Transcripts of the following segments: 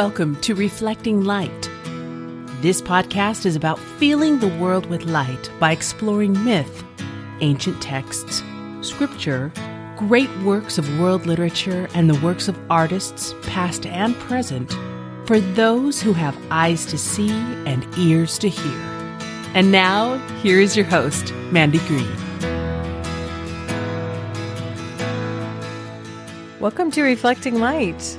Welcome to Reflecting Light. This podcast is about filling the world with light by exploring myth, ancient texts, scripture, great works of world literature, and the works of artists, past and present, for those who have eyes to see and ears to hear. And now, here is your host, Mandy Green. Welcome to Reflecting Light.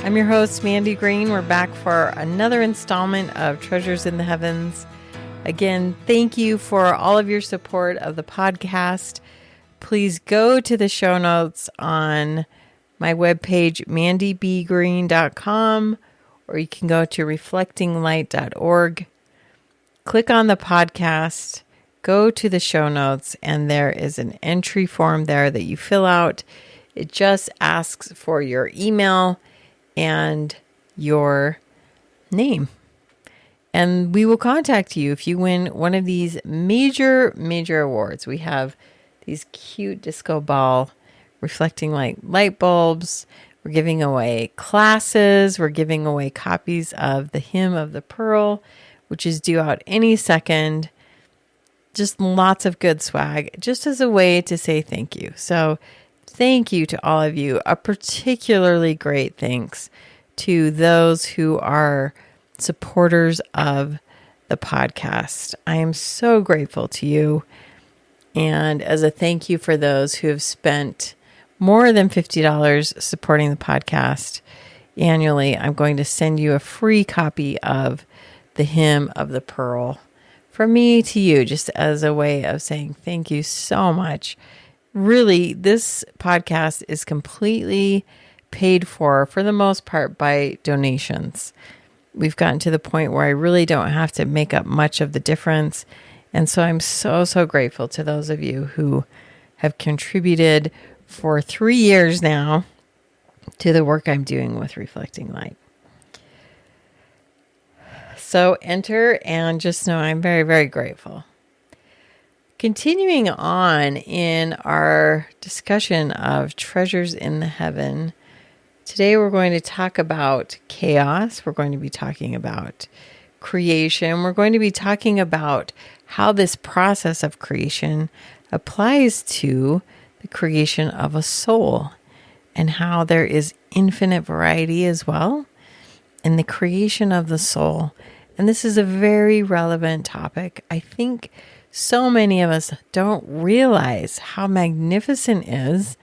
I'm your host, Mandy Green. We're back for another installment of Treasures in the Heavens. Again, thank you for all of your support of the podcast. Please go to the show notes on my webpage, mandybgreen.com, or you can go to reflectinglight.org. Click on the podcast, go to the show notes, and there is an entry form there that you fill out. It just asks for your email and your name. And we will contact you if you win one of these major awards. We have these cute disco ball reflecting light bulbs. We're giving away classes. We're giving away copies of the Hymn of the Pearl, which is due out any second. Just lots of good swag, just as a way to say thank you. So thank you to all of you. A particularly great thanks to those who are supporters of the podcast. I am so grateful to you. And as a thank you for those who have spent more than $50 supporting the podcast annually, I'm going to send you a free copy of the Hymn of the Pearl from me to you, just as a way of saying thank you so much. Really, this podcast is completely paid for the most part, by donations. We've gotten to the point where I really don't have to make up much of the difference. And so I'm so grateful to those of you who have contributed for 3 years now to the work I'm doing with Reflecting Light. So enter and just know I'm very grateful. Continuing on in our discussion of treasures in the heaven, today we're going to talk about chaos. We're going to be talking about creation. We're going to be talking about how this process of creation applies to the creation of a soul, and how there is infinite variety as well in the creation of the soul. And this is a very relevant topic. I think so many of us don't realize how magnificent it is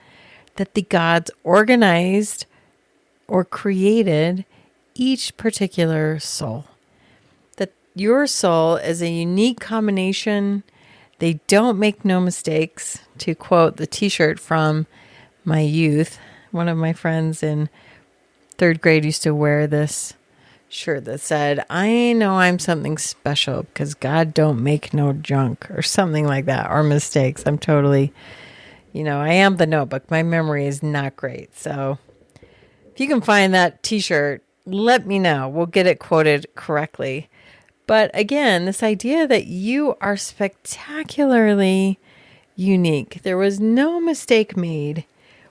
that the gods organized or created each particular soul. That your soul is a unique combination. They don't make no mistakes. To quote the t-shirt from my youth, one of my friends in third grade used to wear this shirt that said, "I know I'm something special because God don't make no junk," or something like that, or mistakes. I'm totally, I am the Notebook. My memory is not great. So if you can find that t-shirt, let me know. We'll get it quoted correctly. But again, this idea that you are spectacularly unique. There was no mistake made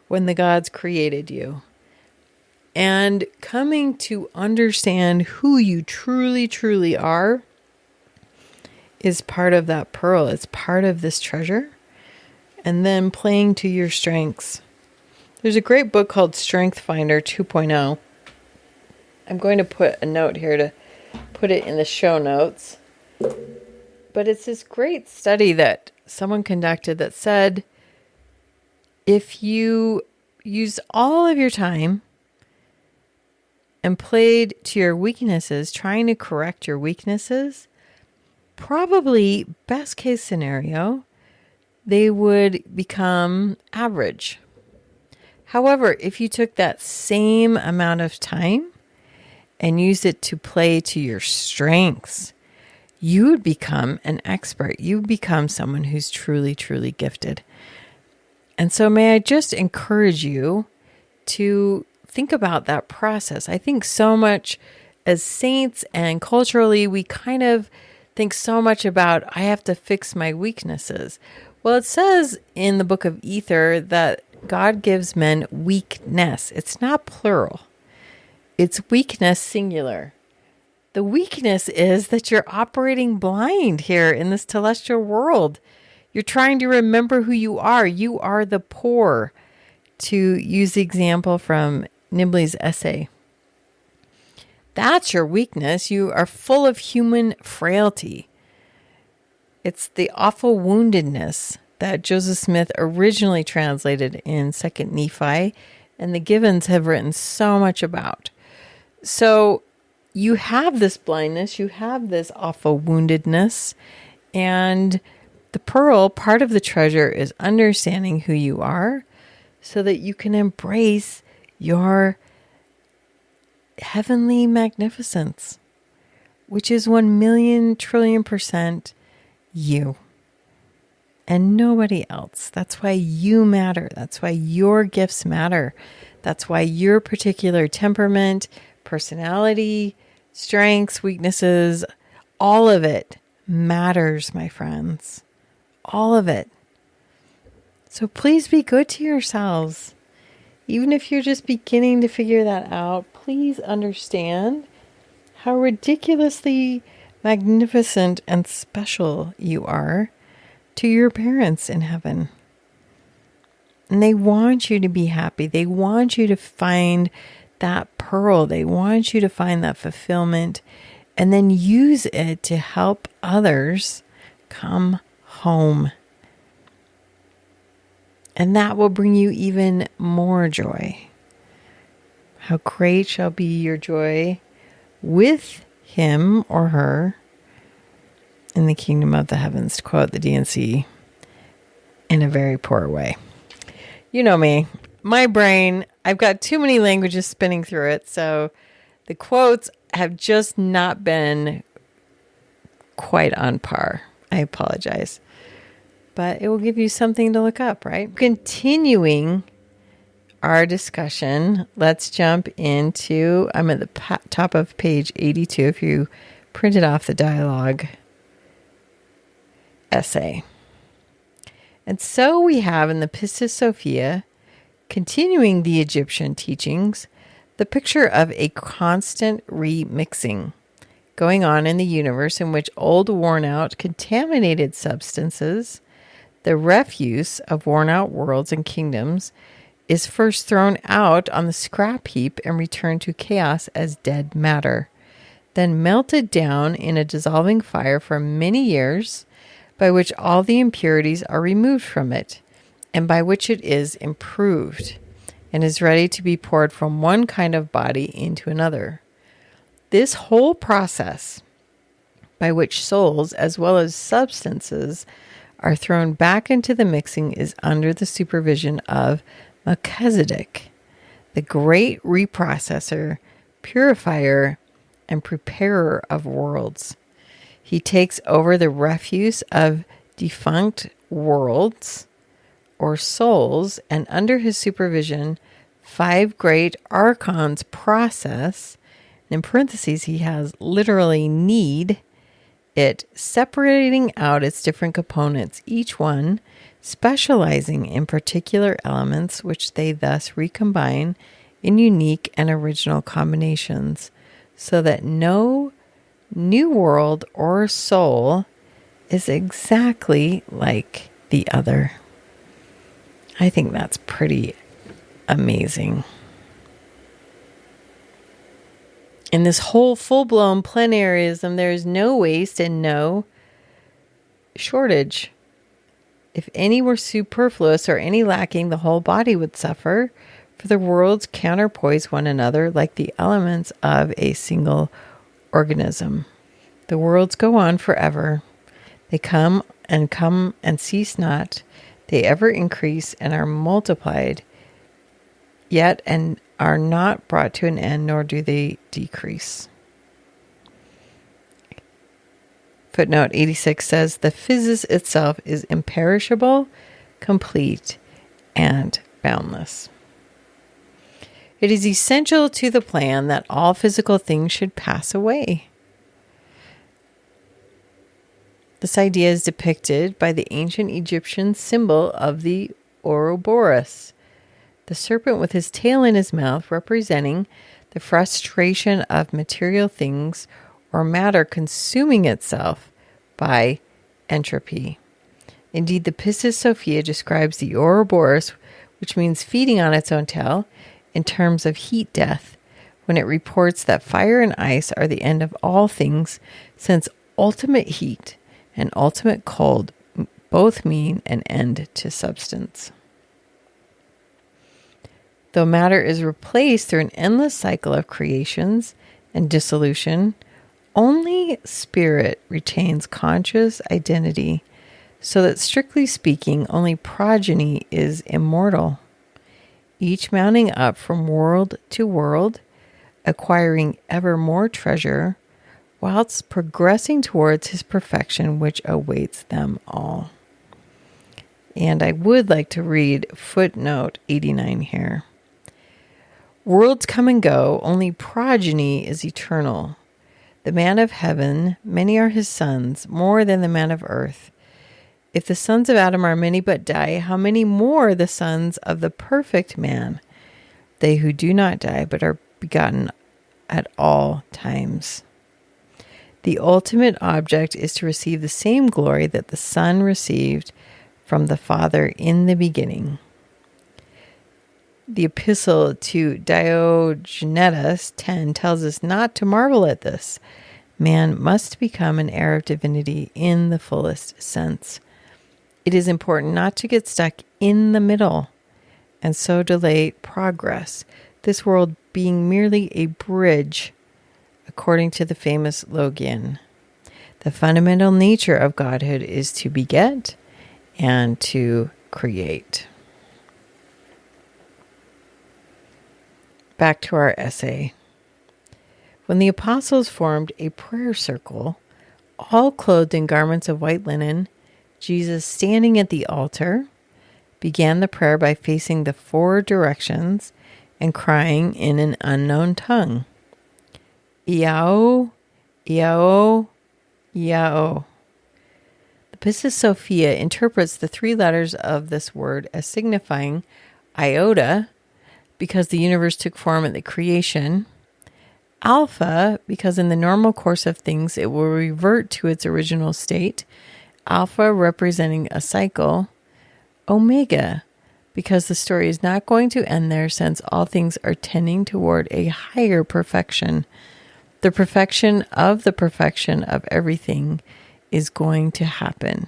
when the gods created you. And coming to understand who you truly are is part of that pearl. It's part of this treasure. And then playing to your strengths. There's a great book called Strength Finder 2.0. I'm going to put a note here to put it in the show notes. But it's this great study that someone conducted that said, if you use all of your time and played to your weaknesses, trying to correct your weaknesses, probably best case scenario, they would become average. However, if you took that same amount of time and used it to play to your strengths, you would become an expert. You would become someone who's truly gifted. And so may I just encourage you to think about that process. I think so much as saints and culturally, we kind of think so much about, I have to fix my weaknesses. Well, it says in the book of Ether that God gives men weakness. It's not plural. It's weakness singular. The weakness is that you're operating blind here in this celestial world. You're trying to remember who you are. You are the poor, to use the example from Nibley's essay. That's your weakness. You are full of human frailty. It's the awful woundedness that Joseph Smith originally translated in 2nd Nephi, and the Givens have written so much about. So you have this blindness, you have this awful woundedness, and the pearl, part of the treasure, is understanding who you are so that you can embrace your heavenly magnificence, which is 1,000,000,000,000,000,000,000% you and nobody else. That's why you matter. That's why your gifts matter. That's why your particular temperament, personality, strengths, weaknesses, all of it matters, my friends. All of it. So please be good to yourselves. Even if you're just beginning to figure that out, please understand how ridiculously magnificent and special you are to your parents in heaven. And they want you to be happy. They want you to find that pearl. They want you to find that fulfillment and then use it to help others come home. And that will bring you even more joy. How great shall be your joy with him or her in the kingdom of the heavens, to quote the DNC in a very poor way. You know me, my brain, I've got too many languages spinning through it, so the quotes have just not been quite on par. I apologize. But it will give you something to look up, right? Continuing our discussion, let's jump into, I'm at the top of page 82 if you printed off the dialogue essay. And so we have in the Pistis Sophia, continuing the Egyptian teachings, the picture of a constant remixing going on in the universe in which old, worn-out, contaminated substances, the refuse of worn-out worlds and kingdoms, is first thrown out on the scrap heap and returned to chaos as dead matter, then melted down in a dissolving fire for many years, by which all the impurities are removed from it, and by which it is improved, and is ready to be poured from one kind of body into another. This whole process, by which souls as well as substances are thrown back into the mixing, is under the supervision of Melchizedek, the great reprocessor, purifier, and preparer of worlds. He takes over the refuse of defunct worlds or souls, and under his supervision, 5 great archons process, in parentheses he has literally knead it, separating out its different components, each one specializing in particular elements, which they thus recombine in unique and original combinations, so that no new world or soul is exactly like the other. I think that's pretty amazing. In this whole full-blown plenarism, there is no waste and no shortage. If any were superfluous or any lacking, the whole body would suffer, for the worlds counterpoise one another like the elements of a single organism. The worlds go on forever. They come and cease not. They ever increase and are multiplied, yet and are not brought to an end, nor do they decrease. Footnote 86 says, the physis itself is imperishable, complete, and boundless. It is essential to the plan that all physical things should pass away. This idea is depicted by the ancient Egyptian symbol of the Ouroboros, the serpent with his tail in his mouth, representing the frustration of material things or matter consuming itself by entropy. Indeed, the Pistis Sophia describes the Ouroboros, which means feeding on its own tail, in terms of heat death, when it reports that fire and ice are the end of all things, since ultimate heat and ultimate cold both mean an end to substance. Though matter is replaced through an endless cycle of creations and dissolution, only spirit retains conscious identity, so that strictly speaking, only progeny is immortal, each mounting up from world to world, acquiring ever more treasure, whilst progressing towards his perfection, which awaits them all. And I would like to read footnote 89 here. Worlds come and go, only progeny is eternal. The man of heaven, many are his sons, more than the man of earth. If the sons of Adam are many but die, how many more the sons of the perfect man, they who do not die but are begotten at all times. The ultimate object is to receive the same glory that the Son received from the Father in the beginning. The epistle to Diogenetus 10 tells us not to marvel at this. Man must become an heir of divinity in the fullest sense. It is important not to get stuck in the middle and so delay progress, this world being merely a bridge, according to the famous Logian. The fundamental nature of Godhood is to beget and to create. Back to our essay. When the apostles formed a prayer circle, all clothed in garments of white linen, Jesus, standing at the altar, began the prayer by facing the four directions and crying in an unknown tongue, Iao, Iao, Iao. The Pistis Sophia interprets the three letters of this word as signifying iota, because the universe took form at the creation, alpha, because in the normal course of things it will revert to its original state, alpha representing a cycle, omega, because the story is not going to end there since all things are tending toward a higher perfection. The perfection of everything is going to happen.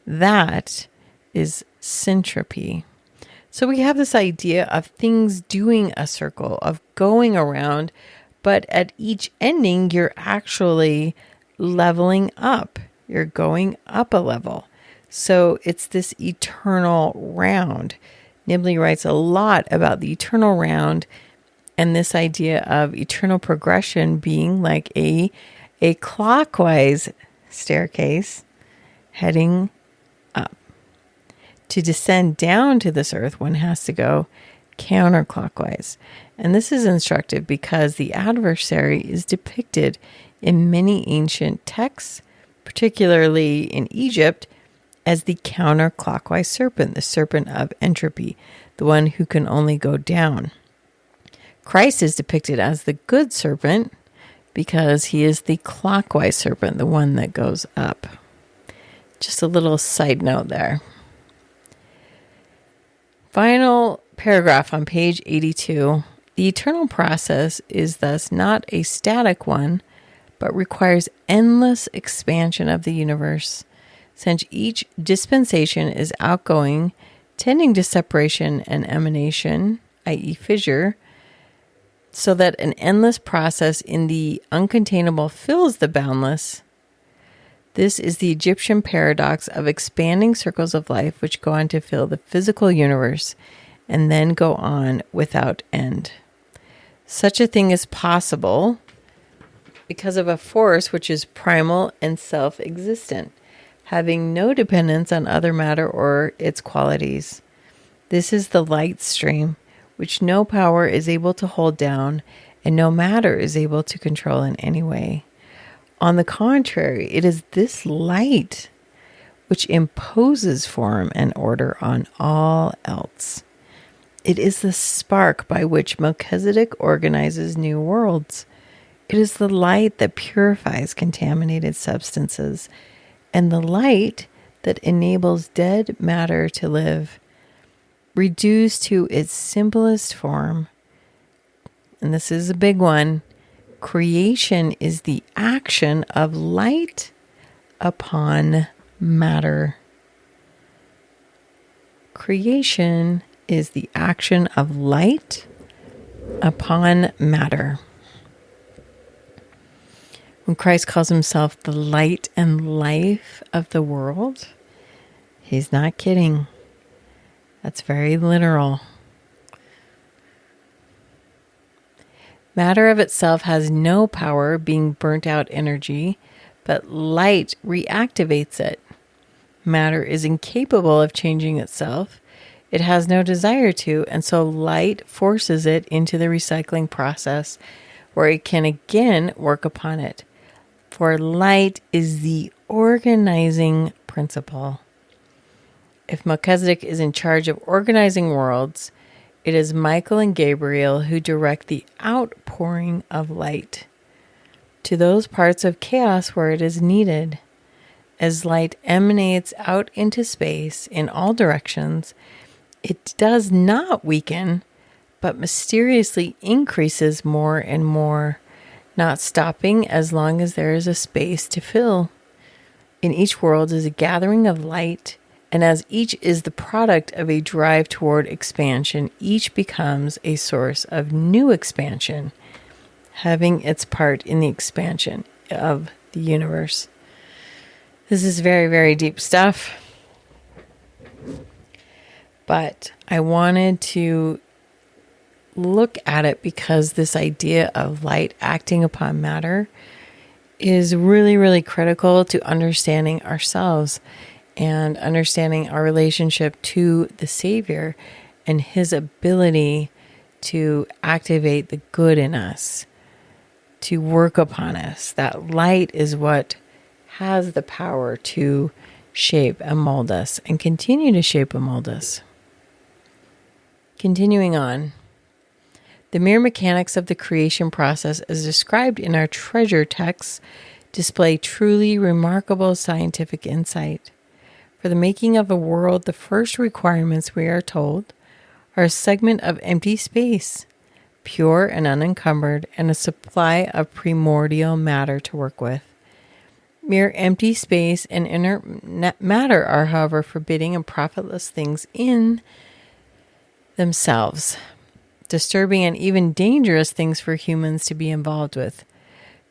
That is syntropy. So we have this idea of things doing a circle, of going around, but at each ending, you're actually leveling up. You're going up a level. So it's this eternal round. Nibley writes a lot about the eternal round and this idea of eternal progression being like a clockwise staircase heading up. To descend down to this earth, one has to go counterclockwise. And this is instructive because the adversary is depicted in many ancient texts, particularly in Egypt, as the counterclockwise serpent, the serpent of entropy, the one who can only go down. Christ is depicted as the good serpent because he is the clockwise serpent, the one that goes up. Just a little side note there. Final paragraph on page 82. The eternal process is thus not a static one, but requires endless expansion of the universe, since each dispensation is outgoing, tending to separation and emanation, i.e. fissure, so that an endless process in the uncontainable fills the boundless. This is the Egyptian paradox of expanding circles of life which go on to fill the physical universe and then go on without end. Such a thing is possible because of a force which is primal and self-existent, having no dependence on other matter or its qualities. This is the light stream, which no power is able to hold down and no matter is able to control in any way. On the contrary, it is this light which imposes form and order on all else. It is the spark by which Melchizedek organizes new worlds. It is the light that purifies contaminated substances, and the light that enables dead matter to live. Reduced to its simplest form, and this is a big one, creation is the action of light upon matter. Creation is the action of light upon matter. When Christ calls himself the light and life of the world, he's not kidding. That's very literal. Matter of itself has no power, being burnt out energy, but light reactivates it. Matter is incapable of changing itself. It has no desire to, and so light forces it into the recycling process where it can again work upon it. For light is the organizing principle. If Melchizedek is in charge of organizing worlds, it is Michael and Gabriel who direct the outpouring of light to those parts of chaos where it is needed. As light emanates out into space in all directions, it does not weaken, but mysteriously increases more and more, not stopping as long as there is a space to fill. In each world is a gathering of light, and as each is the product of a drive toward expansion, each becomes a source of new expansion, having its part in the expansion of the universe. This is very, very deep stuff, but I wanted to look at it because this idea of light acting upon matter is really, really critical to understanding ourselves and understanding our relationship to the Savior and his ability to activate the good in us, to work upon us. That light is what has the power to shape and mold us and continue to shape and mold us. Continuing on, the mere mechanics of the creation process as described in our treasure texts display truly remarkable scientific insight. For the making of a world, the first requirements, we are told, are a segment of empty space, pure and unencumbered, and a supply of primordial matter to work with. Mere empty space and inert matter are, however, forbidding and profitless things in themselves, disturbing and even dangerous things for humans to be involved with.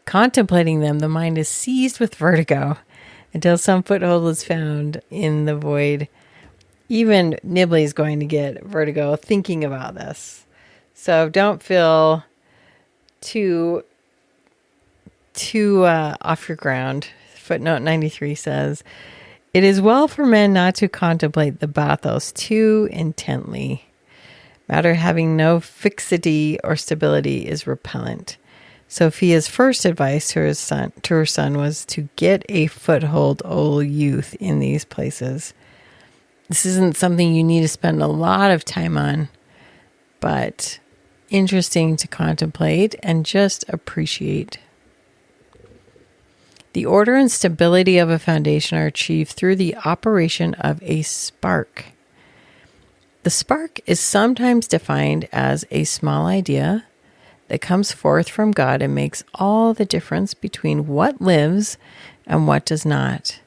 Contemplating them, the mind is seized with vertigo until some foothold is found in the void. Even Nibley is going to get vertigo thinking about this. So don't feel too off your ground. Footnote 93 says, "It is well for men not to contemplate the bathos too intently. Matter having no fixity or stability is repellent." Sophia's first advice to her son was to get a foothold, O youth, in these places. This isn't something you need to spend a lot of time on, but interesting to contemplate and just appreciate. The order and stability of a foundation are achieved through the operation of a spark. The spark is sometimes defined as a small idea that comes forth from God and makes all the difference between what lives and what does not,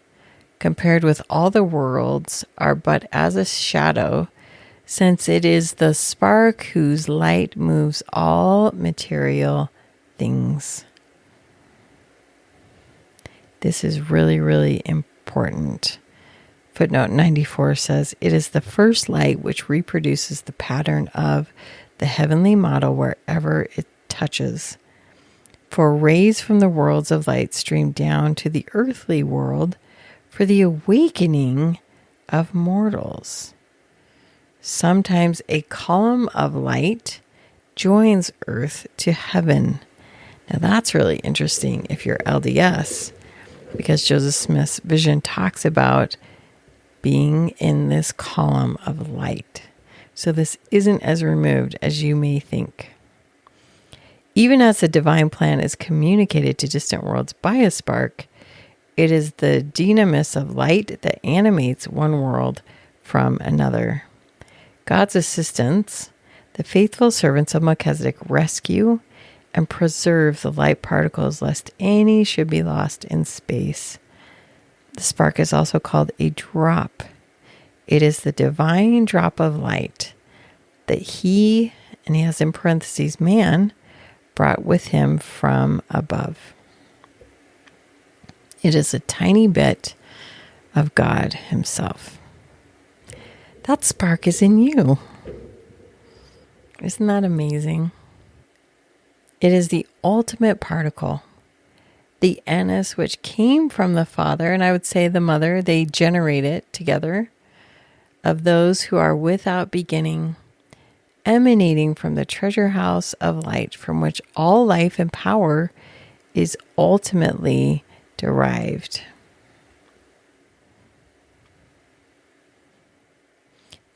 compared with all the worlds, are but as a shadow, since it is the spark whose light moves all material things. This is really, really important. Footnote 94 says, "It is the first light which reproduces the pattern of the heavenly model wherever it touches. For rays from the worlds of light stream down to the earthly world for the awakening of mortals. Sometimes a column of light joins earth to heaven." Now that's really interesting if you're LDS, because Joseph Smith's vision talks about being in this column of light. So this isn't as removed as you may think. Even as the divine plan is communicated to distant worlds by a spark, it is the dynamis of light that animates one world from another. God's assistants, the faithful servants of Melchizedek, rescue and preserve the light particles lest any should be lost in space. The spark is also called a drop. It is the divine drop of light that he, and he has in parentheses, man, brought with him from above. It is a tiny bit of God himself. That spark is in you. Isn't that amazing? It is the ultimate particle, the anus, which came from the Father, and I would say the Mother. They generate it together, of those who are without beginning, emanating from the treasure house of light, from which all life and power is ultimately derived.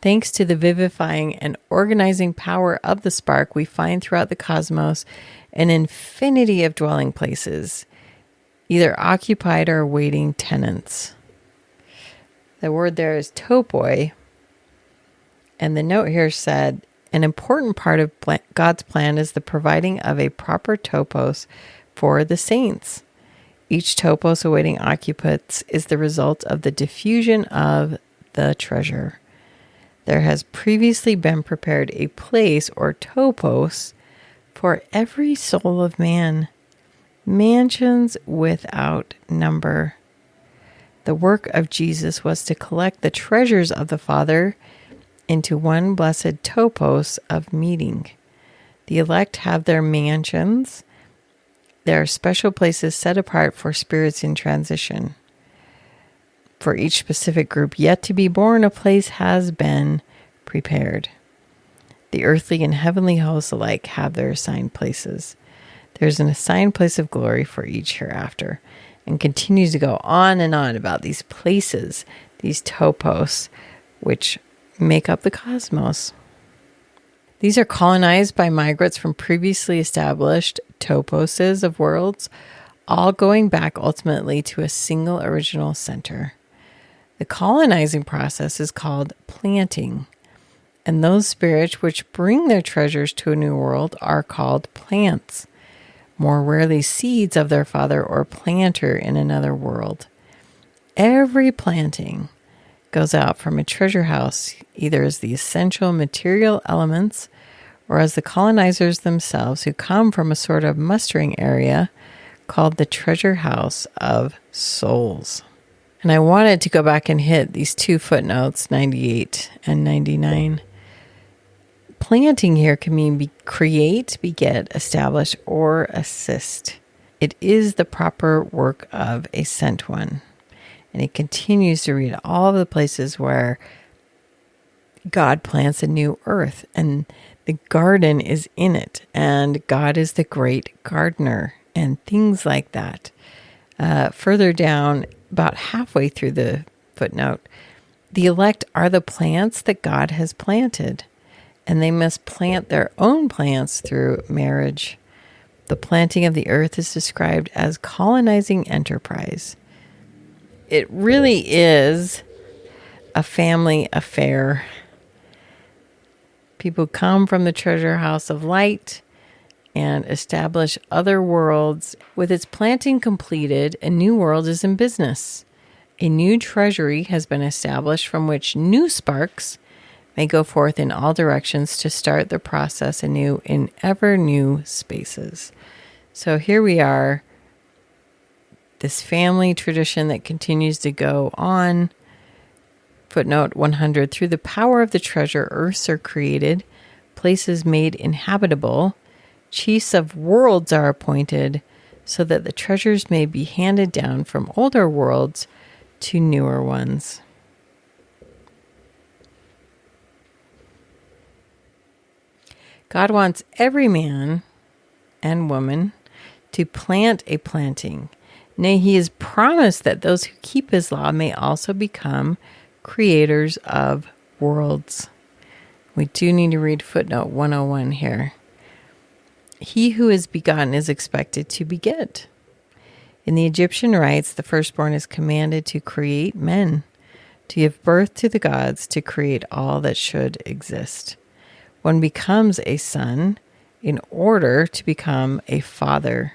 Thanks to the vivifying and organizing power of the spark, we find throughout the cosmos an infinity of dwelling places, either occupied or awaiting tenants. The word there is topoi, and the note here said, an important part of God's plan is the providing of a proper topos for the saints. Each topos awaiting occupants is the result of the diffusion of the treasure. There has previously been prepared a place or topos for every soul of man, mansions without number. The work of Jesus was to collect the treasures of the Father into one blessed topos of meeting. The elect have their mansions. There are special places set apart for spirits in transition. For each specific group yet to be born, a place has been prepared. The earthly and heavenly hosts alike have their assigned places. There's an assigned place of glory for each hereafter, and continues to go on and on about these places, these topos, which make up the cosmos. These are colonized by migrants from previously established toposes of worlds, all going back ultimately to a single original center. The colonizing process is called planting, and those spirits which bring their treasures to a new world are called plants, more rarely seeds of their father or planter in another world. Every planting goes out from a treasure house, either as the essential material elements or as the colonizers themselves, who come from a sort of mustering area called the treasure house of souls. And I wanted to go back and hit these two footnotes, 98 and 99. Planting here can mean create, beget, establish, or assist. It is the proper work of a sent one. And it continues to read all of the places where God plants a new earth, and the garden is in it, and God is the great gardener, and things like that. Further down, about halfway through the footnote, the elect are the plants that God has planted, and they must plant their own plants through marriage. The planting of the earth is described as colonizing enterprise. It really is a family affair. People come from the treasure house of light and establish other worlds. With its planting completed, a new world is in business. A new treasury has been established from which new sparks may go forth in all directions to start the process anew in ever new spaces. So here we are, this family tradition that continues to go on. Footnote 100, through the power of the treasure, earths are created, places made inhabitable, chiefs of worlds are appointed, so that the treasures may be handed down from older worlds to newer ones. God wants every man and woman to plant a planting. Nay, he has promised that those who keep his law may also become creators of worlds. We do need to read footnote 101 here. He who is begotten is expected to beget. In the Egyptian rites, the firstborn is commanded to create men, to give birth to the gods, to create all that should exist. One becomes a son in order to become a father.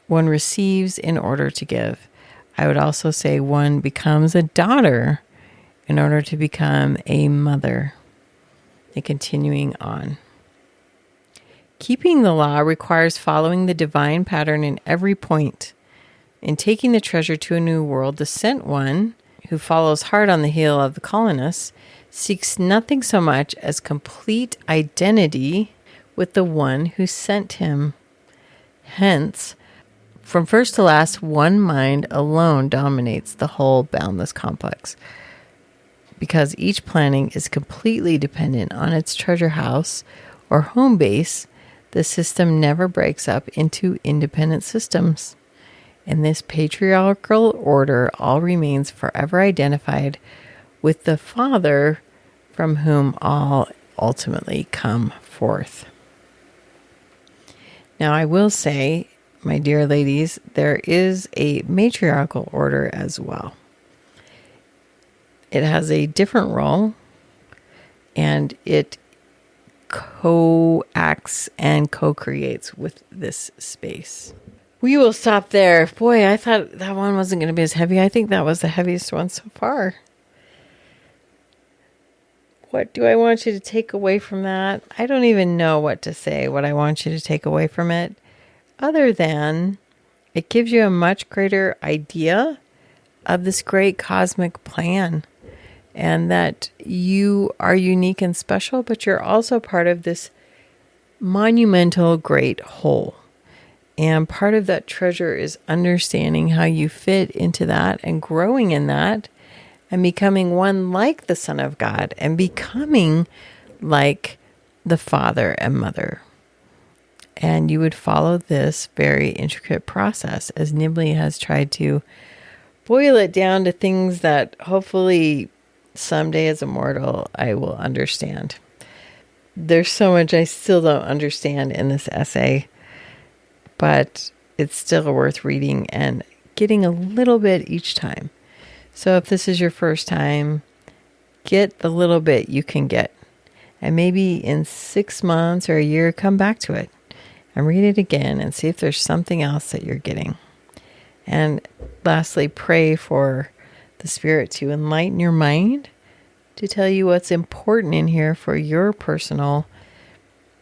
One receives in order to give. I would also say one becomes a daughter in order to become a mother. And continuing on. Keeping the law requires following the divine pattern in every point. In taking the treasure to a new world, the sent one, who follows hard on the heel of the colonists, seeks nothing so much as complete identity with the one who sent him. Hence, from first to last, one mind alone dominates the whole boundless complex. Because each planning is completely dependent on its treasure house or home base, the system never breaks up into independent systems. In this patriarchal order, all remains forever identified with the Father from whom all ultimately come forth. Now, I will say, my dear ladies, there is a matriarchal order as well. It has a different role, and it co-acts and co-creates with this space. We will stop there. Boy, I thought that one wasn't going to be as heavy. I think that was the heaviest one so far. What do I want you to take away from that? I don't even know what to say, what I want you to take away from it, other than it gives you a much greater idea of this great cosmic plan, and that you are unique and special, but you're also part of this monumental great whole. And part of that treasure is understanding how you fit into that and growing in that and becoming one like the Son of God and becoming like the Father and Mother. And you would follow this very intricate process as Nibley has tried to boil it down to things that hopefully someday as a mortal I will understand. There's so much I still don't understand in this essay, but it's still worth reading and getting a little bit each time. So if this is your first time, get the little bit you can get. And maybe in 6 months or a year, come back to it and read it again and see if there's something else that you're getting. And lastly, pray for the Spirit to enlighten your mind, to tell you what's important in here for your personal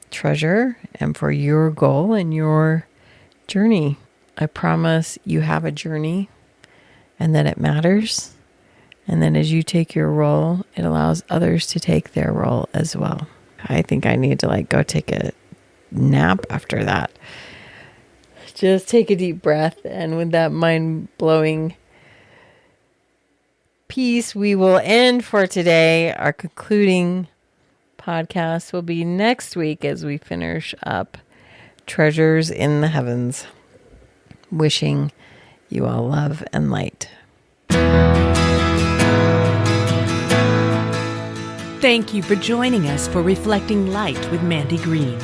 treasure and for your goal and your journey. I promise you have a journey and that it matters. And then as you take your role, it allows others to take their role as well. I think I need to go take a nap after that. Just take a deep breath. And with that mind-blowing piece, we will end for today. Our concluding podcast will be next week as we finish up Treasures in the Heavens. Wishing you all love and light. Thank you for joining us for Reflecting Light with Mandy Green.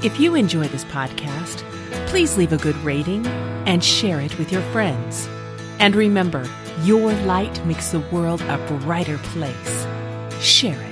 If you enjoy this podcast, please leave a good rating and share it with your friends. And remember, your light makes the world a brighter place. Share it.